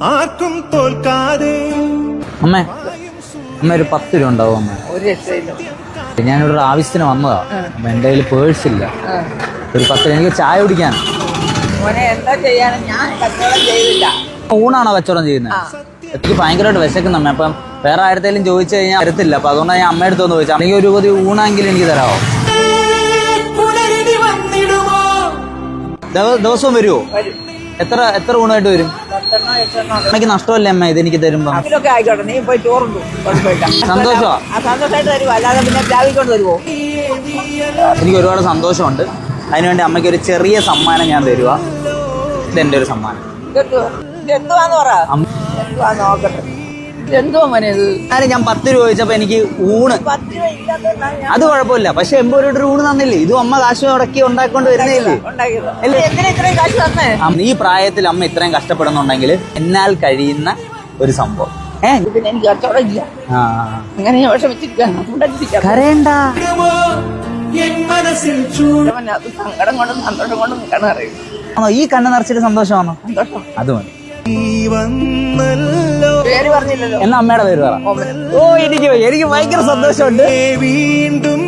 ആർക്കും തോൽക്കാതെ. അമ്മ ഒരു 10 രൂപ ഉണ്ടാവും അമ്മ? ഒരു രക്ഷയില്ല. ഞാനിവിടെ ഒരു ആവശ്യത്തിന് വന്നതാ. അപ്പൊ എന്റെ കയ്യിൽ പേഴ്സ് ഇല്ല. ഒരു 10 രൂപ എനിക്ക് ചായ കുടിക്കാൻ. മോനെ എന്താ ചെയ്യാനും ഞാൻ കച്ചവടം ചെയ്തില്ല. ഊണാണോ കച്ചവടം ചെയ്യുന്നത്? എനിക്ക് ഭയങ്കരമായിട്ട് വിശക്കുന്ന അമ്മ. അപ്പം വേറെ ആരത്തേലും ചോദിച്ചു കഴിഞ്ഞാൽ തരത്തില്ല. അപ്പൊ അതുകൊണ്ടാണ് ഞാൻ അമ്മയുടെ അടുത്തൊന്ന് ചോദിച്ചാൽ അല്ലെങ്കിൽ ഒരു പൊതി ഊണെങ്കിലും എനിക്ക് തരാമോ? ദിവസവും വരുമോ? എത്ര ഊണായിട്ട് വരും? അമ്മയ്ക്ക് നഷ്ടമല്ലേ അമ്മ ഇത് എനിക്ക് തരുമ്പോ? ആയിക്കോട്ടെ, നീ പോയി ചോറുണ്ടു. സന്തോഷമാ. സന്തോഷമായിട്ട് തരുമോ, അല്ലാതെ പിന്നെ ദ്രാവിക്കൊണ്ട് തരുമോ? എനിക്ക് ഒരുപാട് സന്തോഷമുണ്ട്. അതിനുവേണ്ടി അമ്മയ്ക്ക് ഒരു ചെറിയ സമ്മാനം ഞാൻ തരുക. ഇതെന്റെ ഒരു സമ്മാനം. എന്തുവാന്ന് പറ. എന്തുവാ നോക്കട്ടെ. എന്തുവാ മോനെ ഇത്? ഞാൻ 10 രൂപ ചോദിച്ചപ്പോ എനിക്ക് ഊണ്. 10 രൂപ ഇല്ലാത്ത അത് കുഴപ്പമില്ല. പക്ഷെ 80 രൂപ ഊണ് തന്നില്ലേ? ഇതും അമ്മ കാശ് മുടക്കി ഉണ്ടാക്കൊണ്ട് വരുന്നില്ലേ? എന്തിനാ ഇത്രയും കാശ് തന്നേ? ഈ പ്രായത്തിൽ അമ്മ ഇത്രയും കഷ്ടപ്പെടുന്നുണ്ടെങ്കിൽ എന്നാൽ കഴിയുന്ന ഒരു സംഭവം. പിന്നെ എനിക്ക് കച്ചവടം ഇല്ല. അങ്ങനെ ഞാൻ വിഷമിച്ചിരിക്കുക. കരയണ്ട. സങ്കടം കൊണ്ടും സന്തോഷം കൊണ്ടും നിൽക്കണം അറിയും. ഈ കണ്ണ് നിറച്ചിട്ട് സന്തോഷമാണോ? സന്തോഷം. അത് മതി. പേര് പറഞ്ഞില്ലല്ലോ. എന്നാ അമ്മയുടെ പേര് പറ. എനിക്ക് ഭയങ്കര സന്തോഷമുണ്ട്. വീണ്ടും